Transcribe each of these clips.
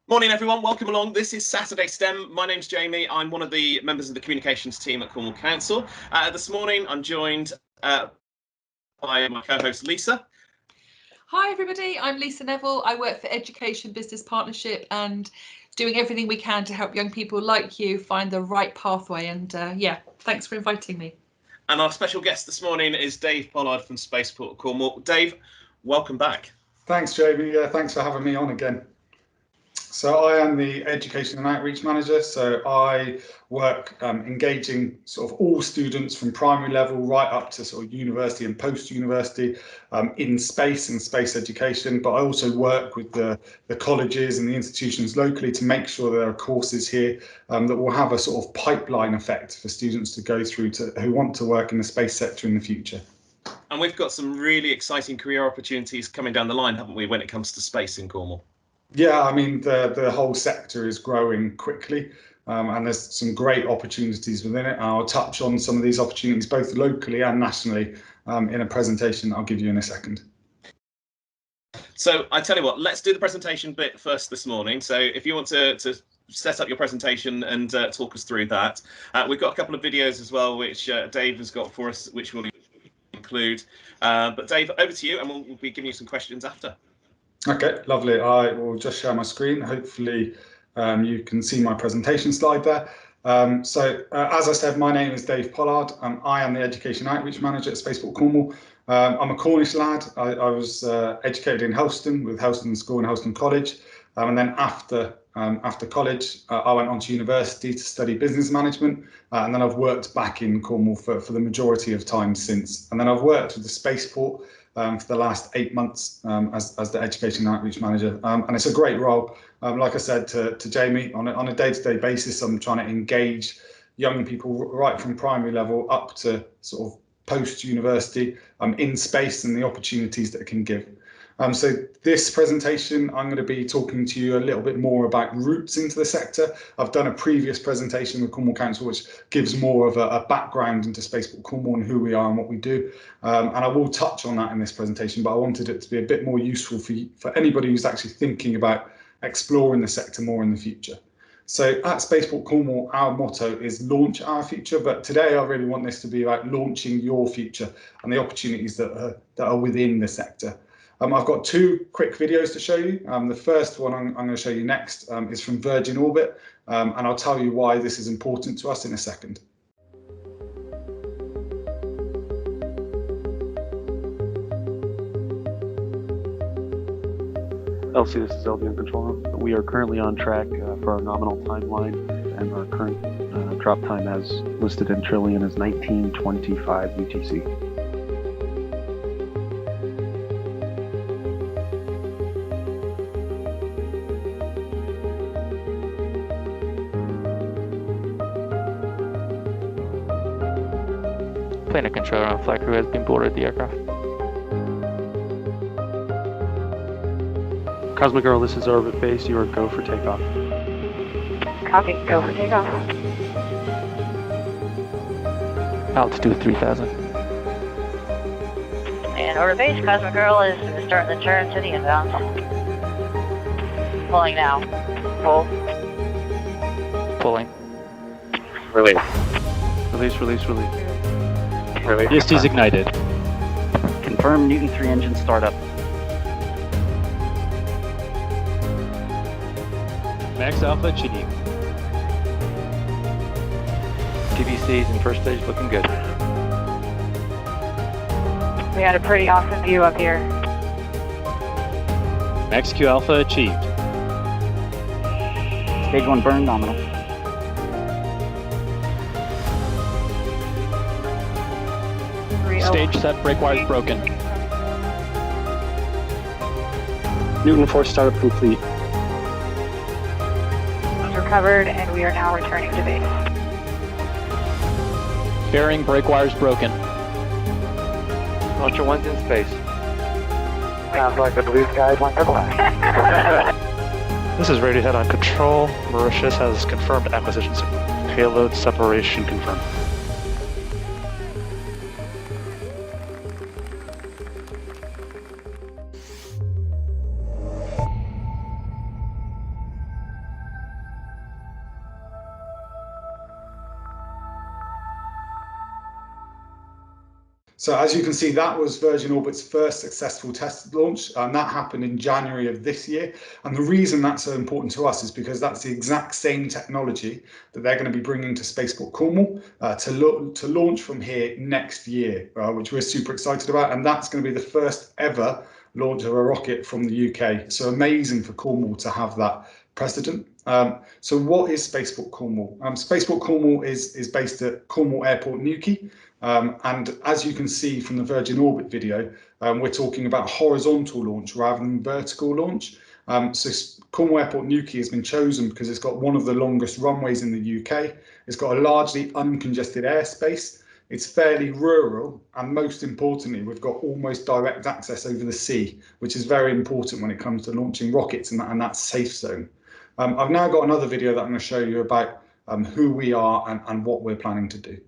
Morning, everyone. Welcome along. This is Saturday STEM. My name's Jamie. I'm one of the members of the communications team at Cornwall Council. This morning, I'm joined by my co-host, Lisa. Hi, everybody. I'm Lisa Neville. I work for Education Business Partnership and doing everything we can to help young people like you find the right pathway. And thanks for inviting me. And our special guest this morning is Dave Pollard from Spaceport Cornwall. Dave, welcome back. Thanks, Jamie. Thanks for having me on again. So I am the Education and Outreach Manager. So I work engaging sort of all students from primary level right up to sort of university and post-university in space and space education. But I also work with the colleges and the institutions locally to make sure there are courses here that will have a sort of pipeline effect for students to go through who want to work in the space sector in the future. And we've got some really exciting career opportunities coming down the line, haven't we, when it comes to space in Cornwall? Yeah, I mean, the whole sector is growing quickly and there's some great opportunities within it. I'll touch on some of these opportunities both locally and nationally in a presentation I'll give you in a second. So I tell you what, let's do the presentation bit first this morning. So if you want to set up your presentation and talk us through that. We've got a couple of videos as well, which Dave has got for us, which we'll include. But Dave, over to you, and we'll be giving you some questions after. Okay, lovely. I will just share my screen. Hopefully you can see my presentation slide there. As I said, my name is Dave Pollard. I am the Education Outreach Manager at Spaceport Cornwall. I'm a Cornish lad. I was educated in Helston with Helston School and Helston College. And then after college, I went on to university to study business management. And then I've worked back in Cornwall for the majority of time since. And then I've worked with the Spaceport for the last 8 months as the Education Outreach Manager. And it's a great role. Like I said to Jamie, on a day-to-day basis, I'm trying to engage young people right from primary level up to sort of post-university in space and the opportunities that it can give. So this presentation, I'm going to be talking to you a little bit more about routes into the sector. I've done a previous presentation with Cornwall Council, which gives more of a background into Spaceport Cornwall and who we are and what we do. And I will touch on that in this presentation, but I wanted it to be a bit more useful for anybody who's actually thinking about exploring the sector more in the future. So at Spaceport Cornwall, our motto is launch our future, but today I really want this to be about launching your future and the opportunities that are within the sector. I've got two quick videos to show you. The first one I'm going to show you next is from Virgin Orbit, and I'll tell you why this is important to us in a second. Elsie, this is LD in control room. We are currently on track for our nominal timeline, and our current drop time as listed in Trillion is 1925 UTC. Planar controller and flight crew has been boarded the aircraft. Cosmic Girl, this is Orbit Base. You are go for takeoff. Copy, go for takeoff. Altitude 3000. And Orbit Base, Cosmic Girl is starting the turn to the inbound. Pulling now. Pull. Pulling. Release. Release, release, release. Release. EST's ignited. Confirm Newton 3 engine startup. Max Alpha achieved. TBC's in first stage looking good. We had a pretty awesome view up here. Max Q Alpha achieved. Stage 1 burn nominal. Stage set, brake wires broken. Newton 4 startup complete. Recovered, and we are now returning to base. Bearing, brake wires broken. Launcher 1's in space. Sounds like the blue skies went to black. This is Radiohead on control. Mauritius has confirmed acquisition signal. Payload separation confirmed. So as you can see, that was Virgin Orbit's first successful test launch, and that happened in January of this year. And the reason that's so important to us is because that's the exact same technology that they're going to be bringing to Spaceport Cornwall to launch from here next year, which we're super excited about. And that's going to be the first ever launch of a rocket from the UK. So amazing for Cornwall to have that precedent. So what is Spaceport Cornwall? Spaceport Cornwall is based at Cornwall Airport, Newquay. And as you can see from the Virgin Orbit video, we're talking about horizontal launch rather than vertical launch. So Cornwall Airport Newquay has been chosen because it's got one of the longest runways in the UK. It's got a largely uncongested airspace. It's fairly rural, and most importantly, we've got almost direct access over the sea, which is very important when it comes to launching rockets and that safe zone. I've now got another video that I'm going to show you about who we are and what we're planning to do.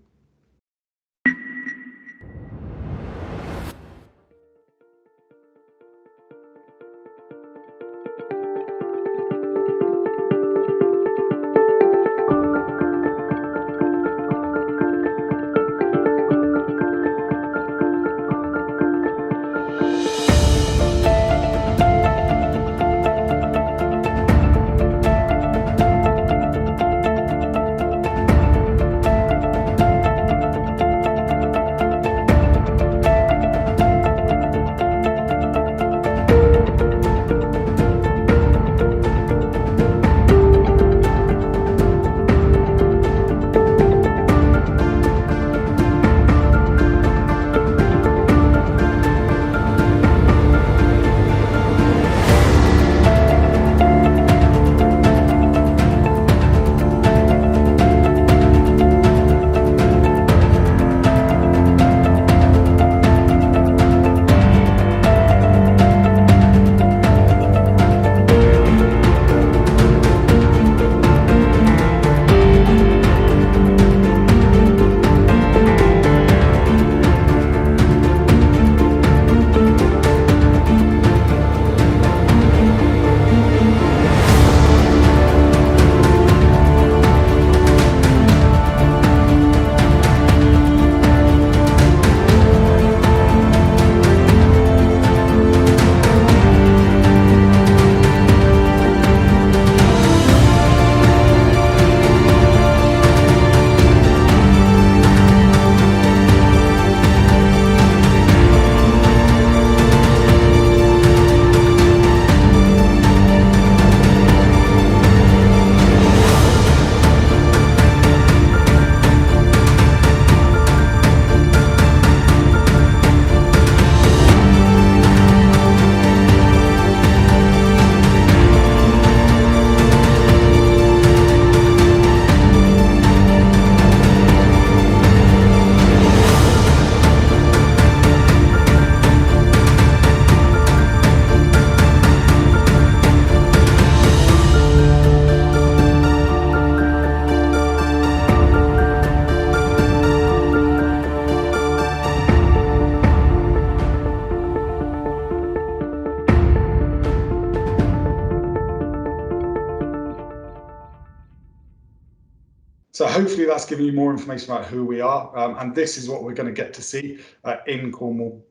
So hopefully that's given you more information about who we are, and this is what we're going to get to see in Cornwall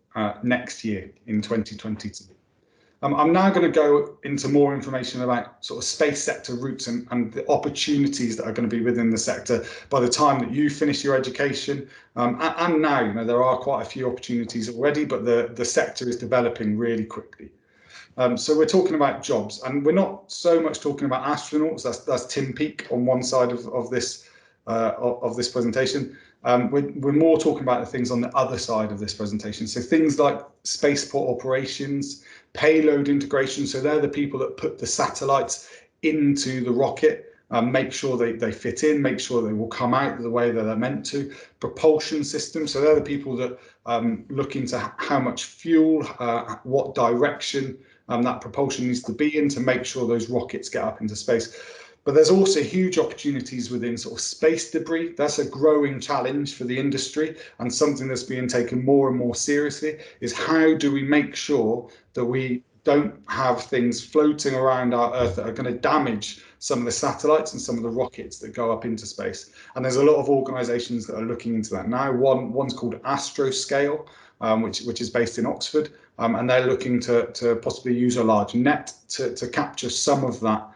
next year in 2022. I'm now going to go into more information about sort of space sector routes and the opportunities that are going to be within the sector by the time that you finish your education. And now, you know, there are quite a few opportunities already, but the sector is developing really quickly. So we're talking about jobs, and we're not so much talking about astronauts. That's Tim Peake on one side of this presentation. We're more talking about the things on the other side of this presentation. So things like spaceport operations, payload integration. So they're the people that put the satellites into the rocket, make sure they fit in, make sure they will come out the way that they're meant to. Propulsion systems. So they're the people that look into how much fuel, what direction that propulsion needs to be in to make sure those rockets get up into space. But there's also huge opportunities within sort of space debris. That's a growing challenge for the industry, and something that's being taken more and more seriously is how do we make sure that we don't have things floating around our Earth that are going to damage some of the satellites and some of the rockets that go up into space. And there's a lot of organisations that are looking into that now. One's called Astroscale, which is based in Oxford, and they're looking to possibly use a large net to capture some of that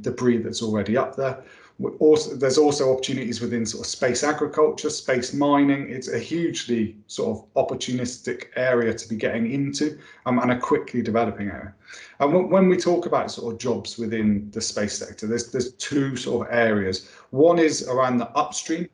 debris that's already up there. There's also opportunities within sort of space agriculture, space mining. It's a hugely sort of opportunistic area to be getting into, and a quickly developing area. And when we talk about sort of jobs within the space sector, there's two sort of areas. One is around the upstream.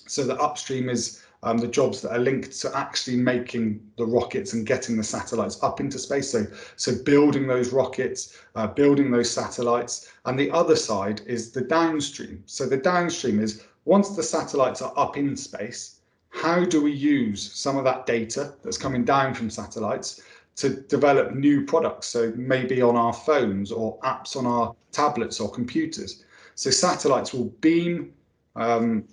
So the upstream is the jobs that are linked to actually making the rockets and getting the satellites up into space. So building those rockets, building those satellites. And the other side is the downstream. So the downstream is, once the satellites are up in space, how do we use some of that data that's coming down from satellites to develop new products? So maybe on our phones or apps on our tablets or computers. So satellites will beam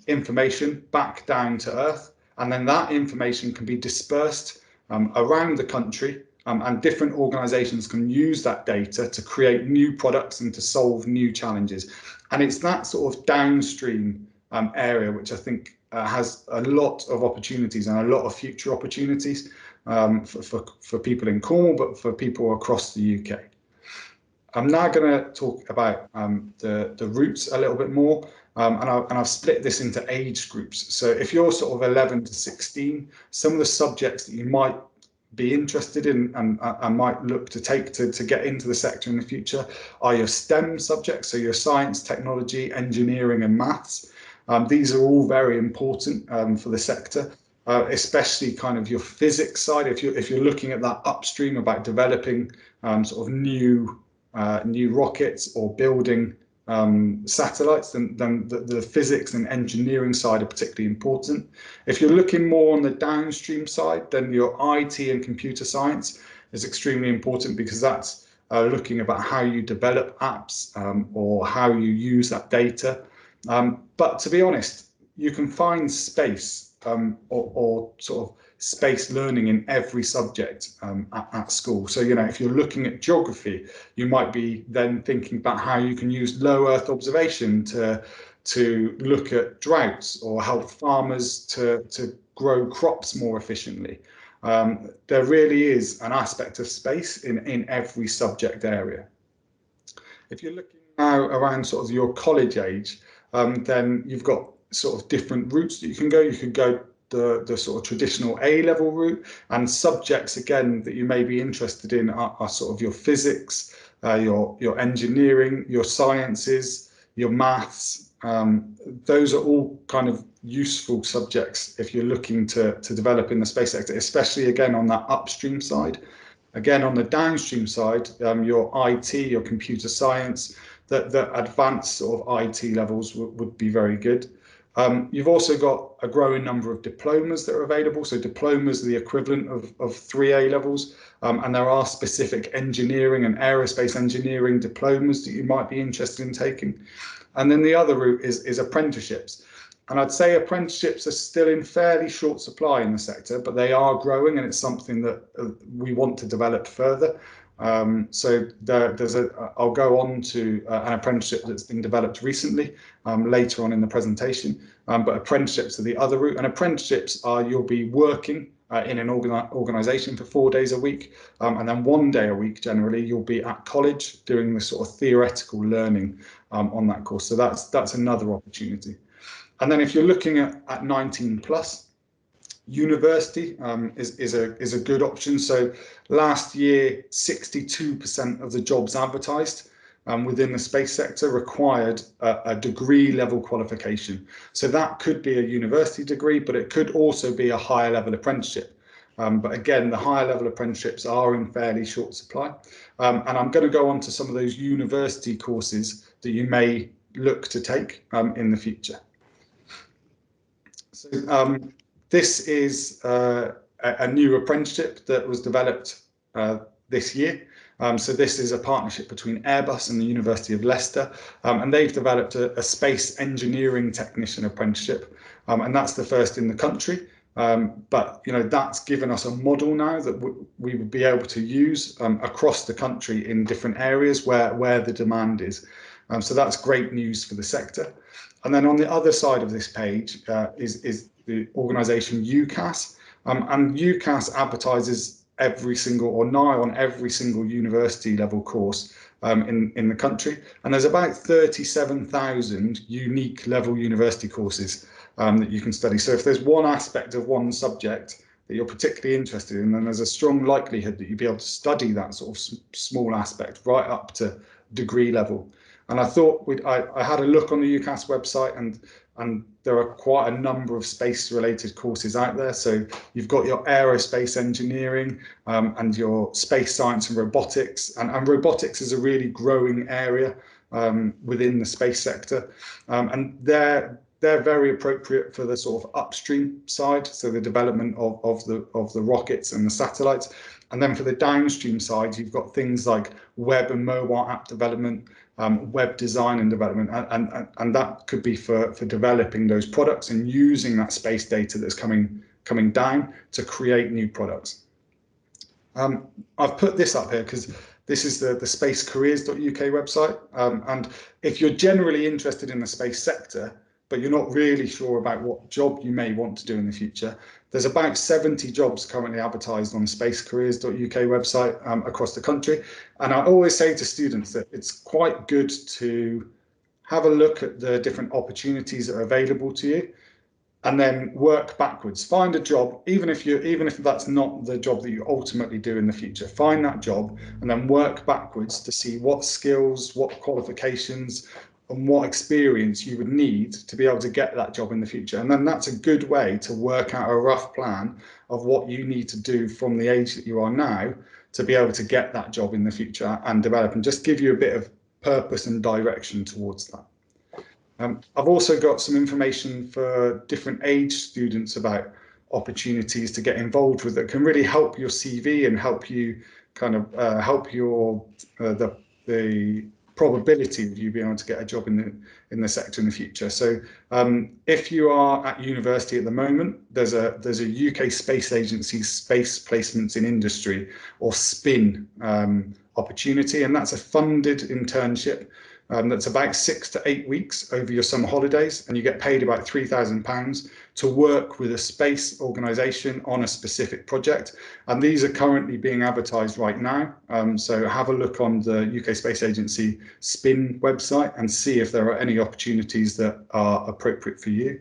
information back down to Earth, and then that information can be dispersed around the country, and different organisations can use that data to create new products and to solve new challenges. And it's that sort of downstream area which I think has a lot of opportunities and a lot of future opportunities for people in Cornwall, but for people across the UK. I'm now going to talk about the routes a little bit more. And I've split this into age groups. So if you're sort of 11 to 16, some of the subjects that you might be interested in and might look to take to get into the sector in the future are your STEM subjects, so your science, technology, engineering and maths. These are all very important for the sector, especially kind of your physics side. If you're looking at that upstream about developing sort of new rockets or building satellites, then the physics and engineering side are particularly important. If you're looking more on the downstream side, then your IT and computer science is extremely important, because that's looking about how you develop apps or how you use that data. But to be honest, you can find space or sort of space learning in every subject at school. So, you know, if you're looking at geography, you might be then thinking about how you can use low Earth observation to look at droughts or help farmers to grow crops more efficiently. There really is an aspect of space in every subject area. If you're looking now around sort of your college age, then you've got sort of different routes that you can go. You could go the sort of traditional A-level route, and subjects again that you may be interested in are sort of your physics, your engineering, your sciences, your maths. Those are all kind of useful subjects if you're looking to develop in the space sector, especially again on that upstream side. Again, on the downstream side, your IT, your computer science, the advanced sort of IT levels would be very good. You've also got a growing number of diplomas that are available. So diplomas are the equivalent of 3 A levels, and there are specific engineering and aerospace engineering diplomas that you might be interested in taking. And then the other route is apprenticeships. And I'd say apprenticeships are still in fairly short supply in the sector, but they are growing, and it's something that we want to develop further. So I'll go on to an apprenticeship that's been developed recently later on in the presentation, but apprenticeships are the other route. And apprenticeships are, you'll be working in an organisation for 4 days a week, and then 1 day a week generally you'll be at college doing the sort of theoretical learning on that course. So that's another opportunity. And then if you're looking at 19 plus, university is a good option. So last year, 62% of the jobs advertised within the space sector required a degree level qualification. So that could be a university degree, but it could also be a higher level apprenticeship. But again, the higher level apprenticeships are in fairly short supply. And I'm going to go on to some of those university courses that you may look to take in the future. So this is a new apprenticeship that was developed this year. So this is a partnership between Airbus and the University of Leicester, and they've developed a space engineering technician apprenticeship, and that's the first in the country. But that's given us a model now that we would be able to use across the country in different areas where the demand is. So that's great news for the sector. And then on the other side of this page is the organisation UCAS, and UCAS advertises every single, or nigh on every single university level course in the country, and there's about 37,000 unique level university courses that you can study. So if there's one aspect of one subject that you're particularly interested in, then there's a strong likelihood that you'll be able to study that sort of small aspect right up to degree level. And I thought I had a look on the UCAS website, and there are quite a number of space-related courses out there. So you've got your aerospace engineering and your space science and robotics, and robotics is a really growing area within the space sector, and they're very appropriate for the sort of upstream side, so the development of the rockets and the satellites. And then for the downstream side, you've got things like web and mobile app development, web design and development, and that could be for developing those products and using that space data that's coming down to create new products. I've put this up here because this is the spacecareers.uk website, and if you're generally interested in the space sector, but you're not really sure about what job you may want to do in the future, there's about 70 jobs currently advertised on the spacecareers.uk website across the country. And I always say to students that it's quite good to have a look at the different opportunities that are available to you, and then work backwards. Find a job, even if that's not the job that you ultimately do in the future. Find that job and then work backwards to see what skills, what qualifications, and what experience you would need to be able to get that job in the future. And then that's a good way to work out a rough plan of what you need to do from the age that you are now to be able to get that job in the future and develop, and just give you a bit of purpose and direction towards that. I've also got some information for different age students about opportunities to get involved with that can really help your CV and help you kind of help your the probability of you being able to get a job in the sector in the future. So if you are at university at the moment, there's a UK Space Agency Space Placements in Industry, or SPIN, opportunity, and that's a funded internship that's about 6 to 8 weeks over your summer holidays, and you get paid about £3,000 to work with a space organisation on a specific project. And these are currently being advertised right now. So have a look on the UK Space Agency SPIN website and see if there are any opportunities that are appropriate for you.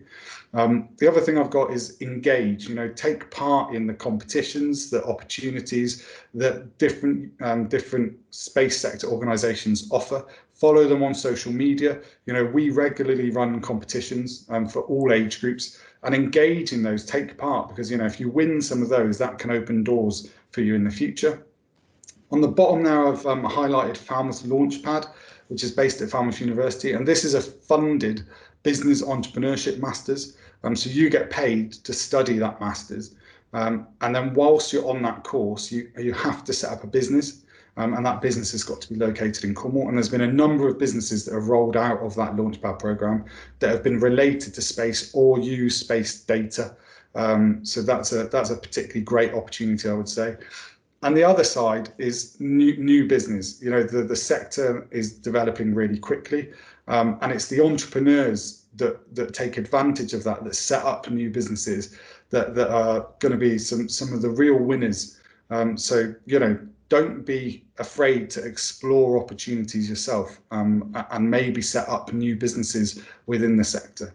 The other thing I've got is engage, take part in the competitions, the opportunities that different space sector organisations offer. Follow them on social media. We regularly run competitions for all age groups, and engage in those, take part, because if you win some of those, that can open doors for you in the future. On the bottom now, I've highlighted Falmouth Launchpad, which is based at Falmouth University, and this is a funded business entrepreneurship masters. So you get paid to study that masters, and then whilst you're on that course, you have to set up a business, and that business has got to be located in Cornwall. And there's been a number of businesses that have rolled out of that Launchpad program that have been related to space or use space data. So that's a particularly great opportunity, I would say. And the other side is new business. The sector is developing really quickly, and it's the entrepreneurs that take advantage of that set up new businesses that are going to be some of the real winners. So don't be afraid to explore opportunities yourself, and maybe set up new businesses within the sector.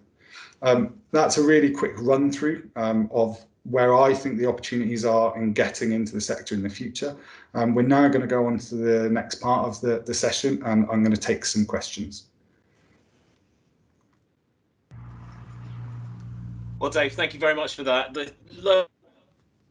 That's a really quick run through of where I think the opportunities are in getting into the sector in the future. We're now going to go on to the next part of the session, and I'm going to take some questions. Well, Dave, thank you very much for that. The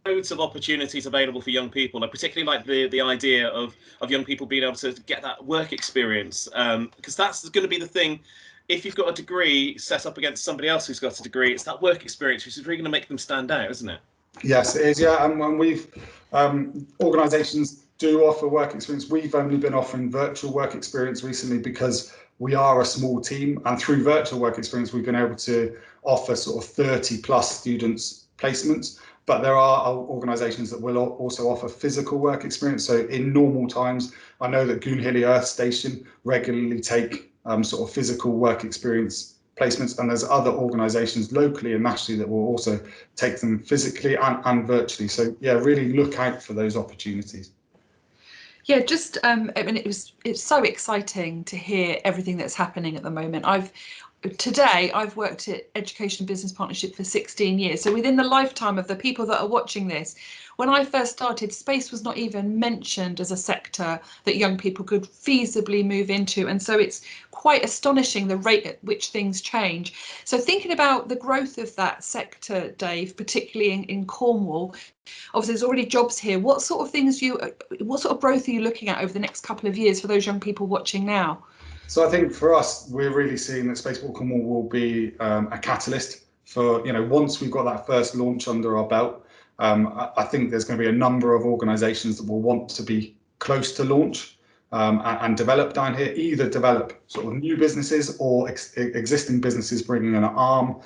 loads of opportunities available for young people. I particularly like the idea of young people being able to get that work experience, because that's going to be the thing. If you've got a degree set up against somebody else who's got a degree, it's that work experience which is really going to make them stand out, isn't it? Yes, it is. Yeah, and when we've organisations do offer work experience, we've only been offering virtual work experience recently because we are a small team, and through virtual work experience we've been able to offer sort of 30 plus students placements, but there are organisations that will also offer physical work experience. So in normal times, I know that Goonhilly Earth Station regularly take sort of physical work experience placements, and there's other organisations locally and nationally that will also take them physically and virtually. So yeah, really look out for those opportunities. Yeah, just I mean, it's so exciting to hear everything that's happening at the moment. I've worked at Education Business Partnership for 16 years. So within the lifetime of the people that are watching this, when I first started, space was not even mentioned as a sector that young people could feasibly move into. And so it's quite astonishing the rate at which things change. So thinking about the growth of that sector, Dave, particularly in Cornwall, obviously there's already jobs here. What sort of growth are you looking at over the next couple of years for those young people watching now? So I think for us, we're really seeing that Spaceport Cornwall will be a catalyst for, once we've got that first launch under our belt. I think there's going to be a number of organisations that will want to be close to launch and develop down here, either develop sort of new businesses or existing businesses bringing an arm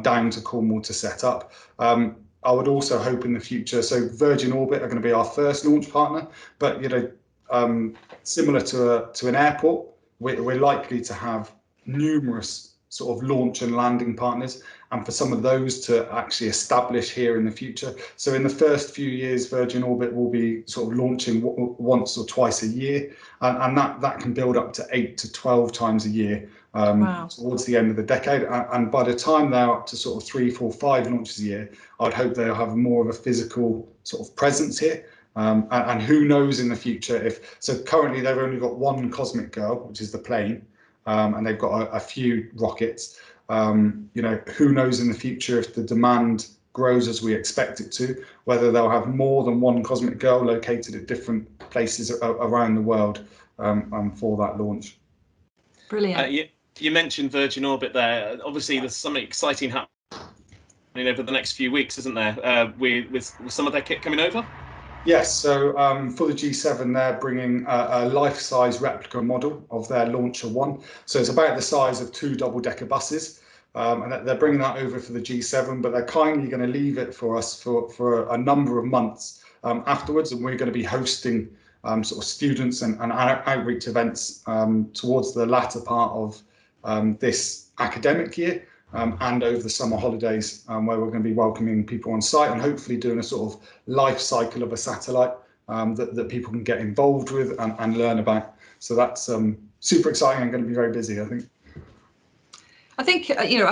down to Cornwall to set up. I would also hope in the future, so Virgin Orbit are going to be our first launch partner, but similar to an airport, we're likely to have numerous sort of launch and landing partners, and for some of those to actually establish here in the future. So in the first few years, Virgin Orbit will be sort of launching once or twice a year, and that can build up to 8 to 12 times a year towards the end of the decade. And by the time they're up to sort of 3, 4, 5 launches a year, I'd hope they'll have more of a physical sort of presence here. And who knows in the future so currently they've only got one Cosmic Girl, which is the plane, and they've got a few rockets. Who knows in the future if the demand grows as we expect it to, whether they'll have more than one Cosmic Girl located at different places around the world for that launch. Brilliant. You mentioned Virgin Orbit there. Obviously, there's something exciting happening over the next few weeks, isn't there? With some of their kit coming over? Yes, so for the G7, they're bringing a life-size replica model of their Launcher 1. So it's about the size of 2 double-decker buses. And they're bringing that over for the G7, but they're kindly going to leave it for us for a number of months afterwards. And we're going to be hosting sort of students and outreach events towards the latter part of this academic year. And over the summer holidays, where we're going to be welcoming people on site and hopefully doing a sort of life cycle of a satellite that people can get involved with and learn about. So that's super exciting and going to be very busy, I think. I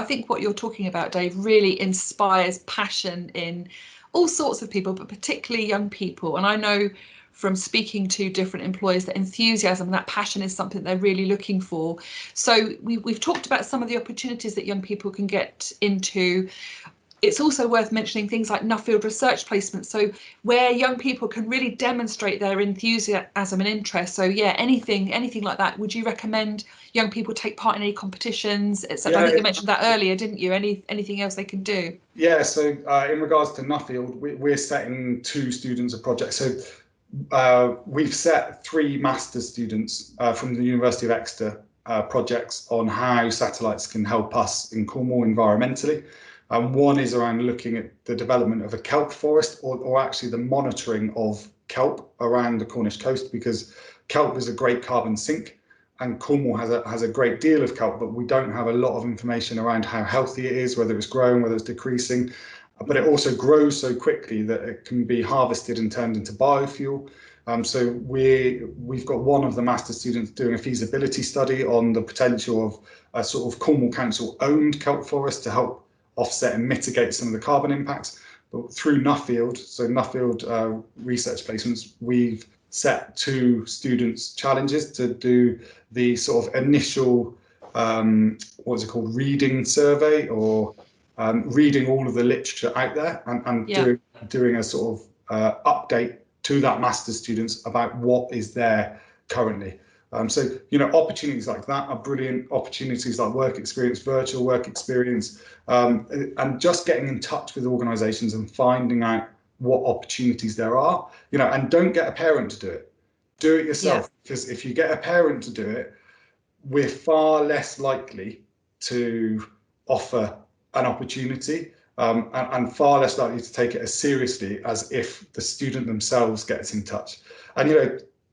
think what you're talking about, Dave, really inspires passion in all sorts of people, but particularly young people. And I know from speaking to different employers that enthusiasm and that passion is something they're really looking for. So we've talked about some of the opportunities that young people can get into. It's also worth mentioning things like Nuffield research placements, so where young people can really demonstrate their enthusiasm and interest. So yeah, anything like that. Would you recommend young people take part in any competitions, etc.? I think you mentioned that earlier, didn't you? Anything else they can do? Yeah, so in regards to Nuffield, we're setting 2 students a project. So we've set 3 master's students from the University of Exeter projects on how satellites can help us in Cornwall environmentally. One is around looking at the development of a kelp forest, or actually the monitoring of kelp around the Cornish coast, because kelp is a great carbon sink, and Cornwall has a great deal of kelp, but we don't have a lot of information around how healthy it is, whether it's growing, whether it's decreasing. But it also grows so quickly that it can be harvested and turned into biofuel. So we've got one of the master students doing a feasibility study on the potential of a sort of Cornwall Council owned kelp forest to help offset and mitigate some of the carbon impacts. But through Nuffield, so Nuffield research placements, we've set 2 students challenges to do the sort of initial reading survey, or reading all of the literature out there and doing a sort of update to that master's students about what is there currently. So opportunities like that are brilliant. Opportunities like work experience, virtual work experience, and just getting in touch with organisations and finding out what opportunities there are. And don't get a parent to do it. Do it yourself, because if you get a parent to do it, we're far less likely to offer an opportunity. and far less likely to take it as seriously as if the student themselves gets in touch. And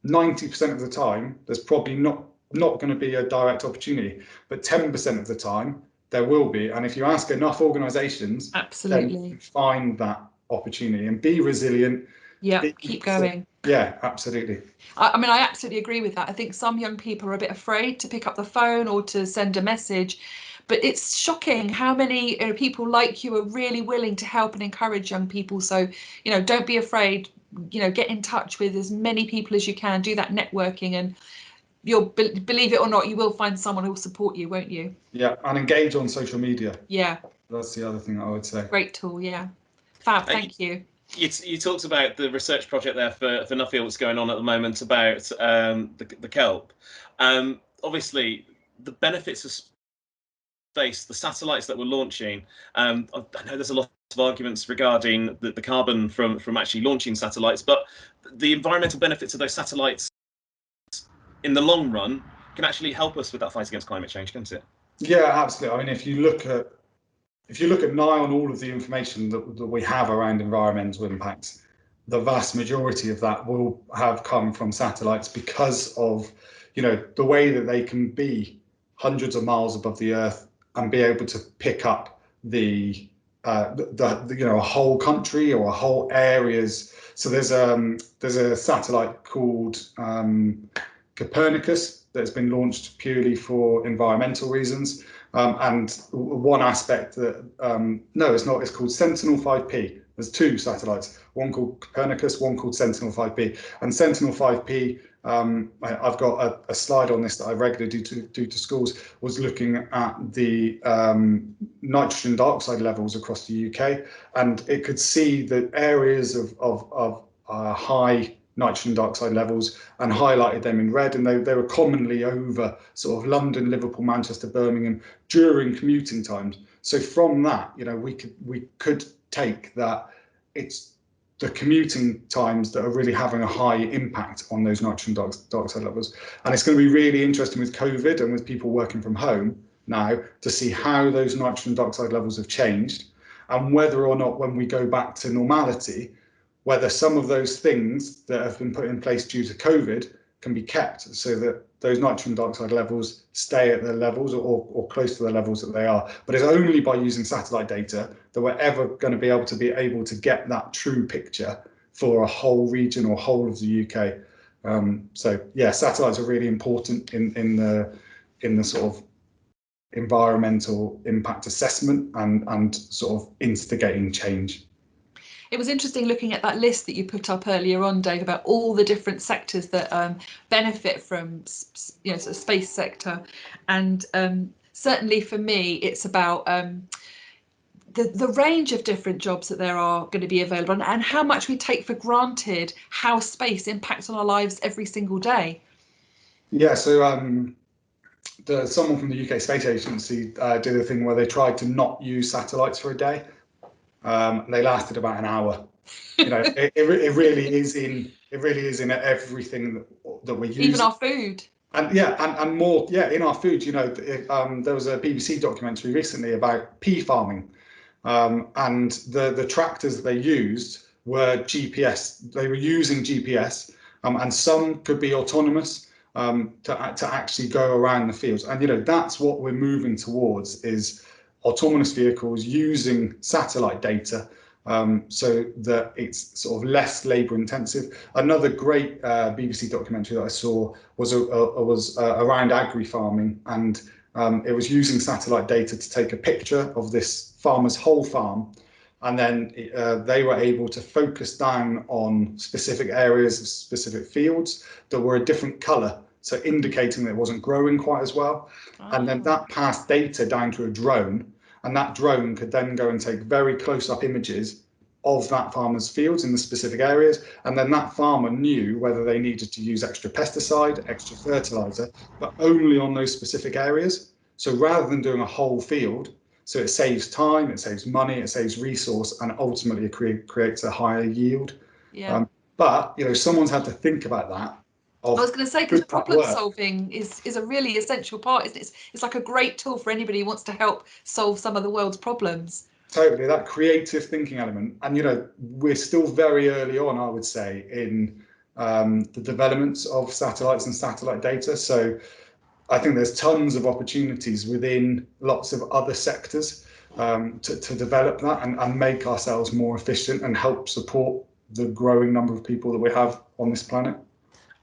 90% of the time, there's probably not going to be a direct opportunity, but 10% of the time there will be. And if you ask enough organisations, absolutely, then find that opportunity and be resilient. Yeah, keep going. Yeah, absolutely. I mean, I absolutely agree with that. I think some young people are a bit afraid to pick up the phone or to send a message, but it's shocking how many people like you are really willing to help and encourage young people. So, don't be afraid, get in touch with as many people as you can, do that networking, and you'll, believe it or not, you will find someone who will support you, won't you? Yeah, and engage on social media. Yeah. That's the other thing I would say. Great tool, yeah. Fab, thank you. You talked about the research project there for Nuffield that's going on at the moment about the kelp. Obviously, the benefits of space, the satellites that we're launching. I know there's a lot of arguments regarding the carbon from actually launching satellites, but the environmental benefits of those satellites in the long run can actually help us with that fight against climate change, can't it? Yeah, absolutely. I mean, if you look at nigh on all of the information that we have around environmental impacts, the vast majority of that will have come from satellites because of, the way that they can be hundreds of miles above the Earth and be able to pick up the a whole country or whole areas. So there's a satellite called Copernicus that's been launched purely for environmental reasons. And one aspect that, no, it's not, it's called Sentinel-5P. There's two satellites, one called Copernicus, one called Sentinel-5P. And Sentinel-5P, I've got a slide on this that I regularly do to schools, was looking at the nitrogen dioxide levels across the UK. And it could see the areas of high nitrogen dioxide levels and highlighted them in red, and they were commonly over sort of London, Liverpool, Manchester, Birmingham during commuting times. So from that, we could take that it's the commuting times that are really having a high impact on those nitrogen dioxide levels. And it's going to be really interesting with COVID and with people working from home now to see how those nitrogen dioxide levels have changed, and whether or not when we go back to normality, whether some of those things that have been put in place due to COVID can be kept so that those nitrogen dioxide levels stay at the levels or close to the levels that they are. But it's only by using satellite data that we're ever going to be able to get that true picture for a whole region or whole of the UK. So yeah, satellites are really important in the sort of environmental impact assessment and sort of instigating change. It was interesting looking at that list that you put up earlier on, Dave, about all the different sectors that benefit from, sort of space sector, and certainly for me, it's about the range of different jobs that there are going to be available, and how much we take for granted how space impacts on our lives every single day. Yeah, so someone from the UK Space Agency did a thing where they tried to not use satellites for a day. They lasted about an hour. It really is in everything that we use. Even our food. And yeah, and more, yeah, in our food. There was a BBC documentary recently about pea farming, and the tractors that they used were GPS. They were using GPS, and some could be autonomous to actually go around the fields. And that's what we're moving towards, is autonomous vehicles using satellite data, so that it's sort of less labour intensive. Another great BBC documentary that I saw was around agri farming, and it was using satellite data to take a picture of this farmer's whole farm, and then they were able to focus down on specific areas of specific fields that were a different colour, so indicating that it wasn't growing quite as well. And then that passed data down to a drone, and that drone could then go and take very close-up images of that farmer's fields in the specific areas, and then that farmer knew whether they needed to use extra pesticide, extra fertilizer, but only on those specific areas. So rather than doing a whole field, so it saves time, it saves money, it saves resource, and ultimately it creates a higher yield. Yeah. But someone's had to think about that. I was going to say, because problem solving is a really essential part, isn't it? It's like a great tool for anybody who wants to help solve some of the world's problems. Totally, that creative thinking element. And, you know, we're still very early on, I would say, in the developments of satellites and satellite data. So I think there's tons of opportunities within lots of other sectors to develop that and make ourselves more efficient and help support the growing number of people that we have on this planet.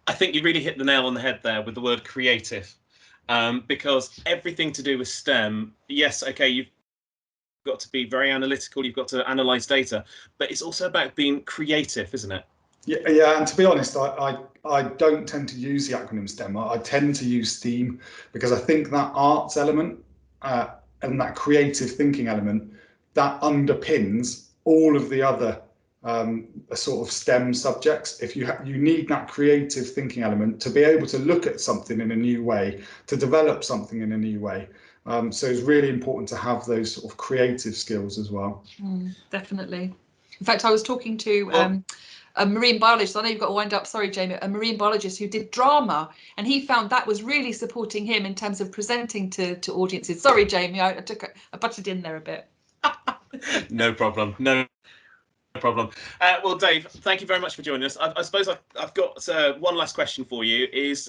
I think you really hit the nail on the head there with the word creative, because everything to do with STEM, yes, okay, you've got to be very analytical, you've got to analyze data, but it's also about being creative, isn't it? Yeah, and to be honest, I don't tend to use the acronym STEM. I tend to use STEAM because I think that arts element and that creative thinking element, that underpins all of the other sort of STEM subjects. If you need that creative thinking element to be able to look at something in a new way, to develop something in a new way. So it's really important to have those sort of creative skills as well. Definitely. In fact, I was talking to a marine biologist. I know you've got to wind up. Sorry, Jamie. A marine biologist who did drama, and he found that was really supporting him in terms of presenting to audiences. Sorry, Jamie. I butted in there a bit. No problem. No problem. Well, Dave, thank you very much for joining us. I suppose I've got one last question for you. Is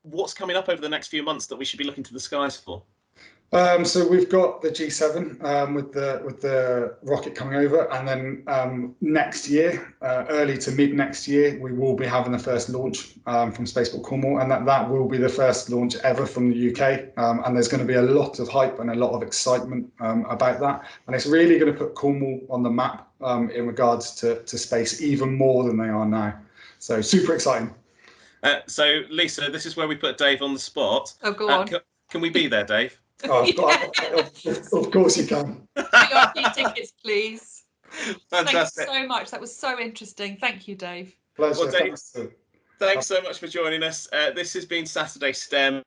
what's coming up over the next few months that we should be looking to the skies for? So we've got the G7 with the rocket coming over, and then next year, early to mid next year, we will be having the first launch from Spaceport Cornwall, and that will be the first launch ever from the UK. And there's going to be a lot of hype and a lot of excitement about that, and it's really going to put Cornwall on the map in regards to space even more than they are now. So super exciting. So Lisa, this is where we put Dave on the spot. Oh, go on. Can we be there, Dave? Oh, of course you can. VIP tickets, please. Fantastic. Thank you so much. That was so interesting. Thank you, Dave. Pleasure. Well, Dave, thanks so much for joining us. This has been Saturday STEM.